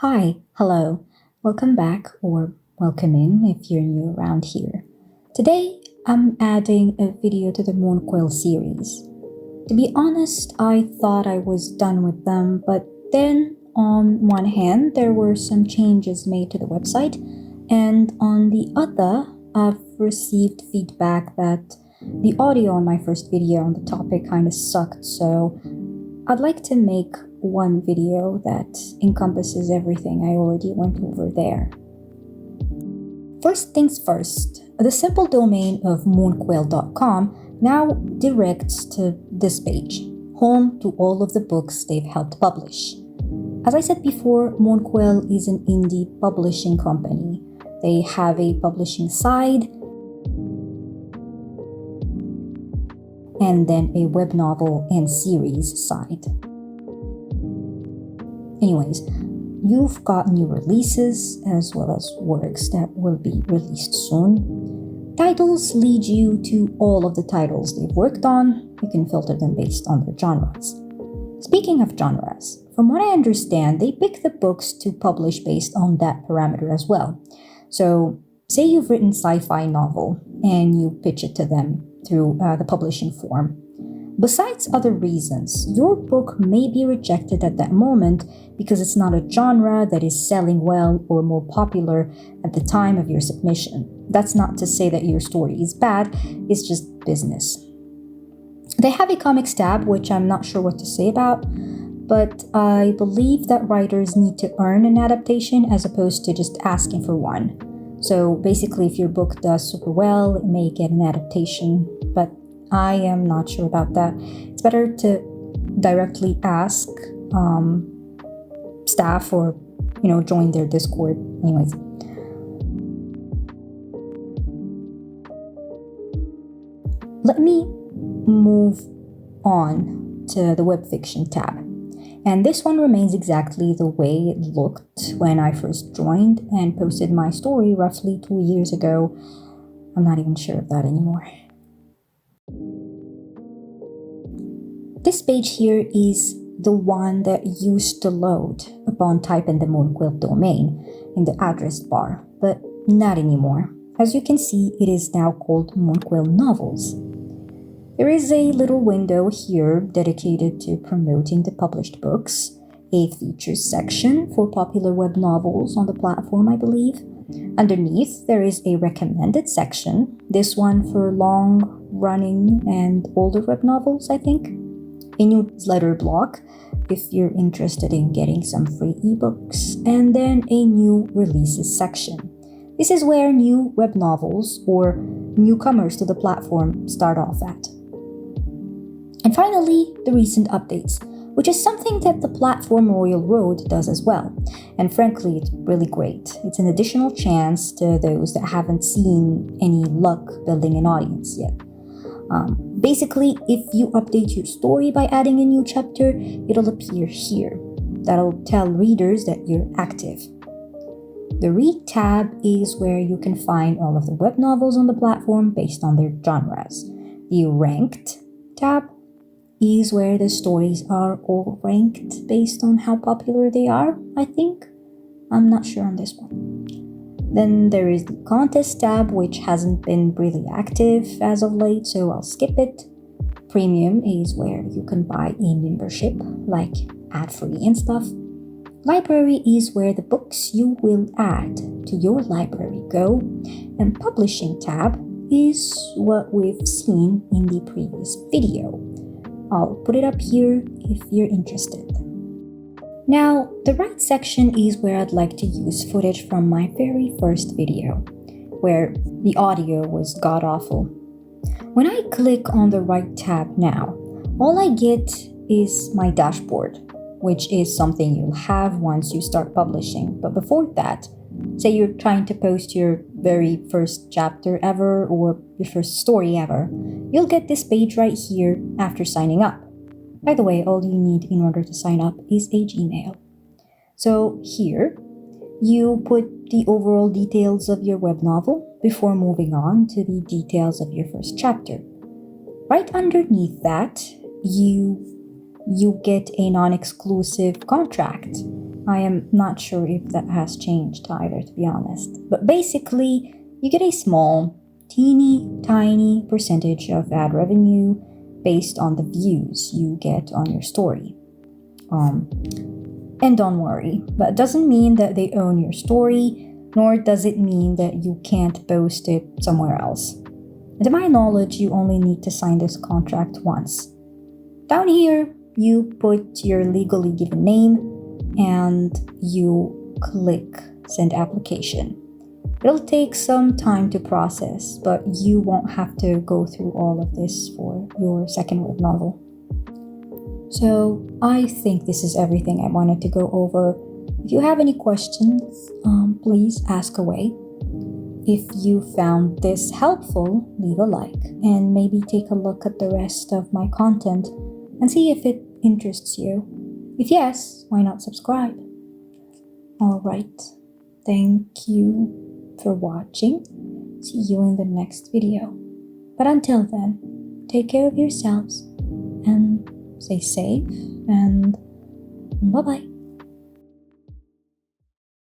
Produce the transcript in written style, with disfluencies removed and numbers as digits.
Hi, hello, welcome back or welcome in if you're new around here. Today, I'm adding a video to the MoonQuill series. To be honest, I thought I was done with them, but then on one hand, there were some changes made to the website, and on the other, I've received feedback that the audio on my first video on the topic kind of sucked, so I'd like to make one video that encompasses everything I already went over there. First things first, the simple domain of moonquill.com now directs to this page, home to all of the books they've helped publish. As I said before, MoonQuill is an indie publishing company. They have a publishing side and then a web novel and series side. Anyways, you've got new releases as well as works that will be released soon. Titles lead you to all of the titles they've worked on. You can filter them based on their genres. Speaking of genres, from what I understand, they pick the books to publish based on that parameter as well. So, say you've written sci-fi novel and you pitch it to them through the publishing form. Besides other reasons, your book may be rejected at that moment because it's not a genre that is selling well or more popular at the time of your submission. That's not to say that your story is bad, it's just business. They have a comics tab, which I'm not sure what to say about, but I believe that writers need to earn an adaptation as opposed to just asking for one. So basically, if your book does super well, it may get an adaptation, but I am not sure about that. It's better to directly ask staff or, join their Discord. Anyways. Let me move on to the web fiction tab. And this one remains exactly the way it looked when I first joined and posted my story roughly 2 years ago. I'm not even sure of that anymore. This page here is the one that used to load upon typing the MoonQuill domain in the address bar, but not anymore. As you can see, it is now called MoonQuill Novels. There is a little window here dedicated to promoting the published books, a features section for popular web novels on the platform, I believe. Underneath, there is a recommended section, this one for long-running and older web novels, I think. A newsletter block if you're interested in getting some free ebooks, and then a new releases section. This is where new web novels or newcomers to the platform start off at. And finally, the recent updates, which is something that the platform Royal Road does as well. And frankly, it's really great. It's an additional chance to those that haven't seen any luck building an audience yet. Basically, if you update your story by adding a new chapter, it'll appear here. That'll tell readers that you're active. The Read tab is where you can find all of the web novels on the platform based on their genres. The Ranked tab is where the stories are all ranked based on how popular they are, I think. I'm not sure on this one. Then there is the Contest tab, which hasn't been really active as of late, so I'll skip it. Premium is where you can buy a membership, like ad-free and stuff. Library is where the books you will add to your library go. And Publishing tab is what we've seen in the previous video. I'll put it up here if you're interested. Now, the right section is where I'd like to use footage from my very first video, where the audio was god-awful. When I click on the right tab now, all I get is my dashboard, which is something you'll have once you start publishing. But before that, say you're trying to post your very first chapter ever or your first story ever, you'll get this page right here after signing up. By the way, all you need in order to sign up is a Gmail. So here, you put the overall details of your web novel before moving on to the details of your first chapter. Right underneath that, you get a non-exclusive contract I am not sure if that has changed either, to be honest. But basically, you get a small, teeny tiny percentage of ad revenue based on the views you get on your story. And don't worry, that doesn't mean that they own your story, nor does it mean that you can't post it somewhere else. And to my knowledge, you only need to sign this contract once. Down here, you put your legally given name and you click send application. It'll take some time to process, but you won't have to go through all of this for your second web novel. So I think this is everything I wanted to go over. If you have any questions, please ask away. If you found this helpful, leave a like and maybe take a look at the rest of my content and see if it interests you. If yes, why not subscribe? Alright, thank you for watching. See you in the next video. But until then, take care of yourselves and stay safe and bye-bye.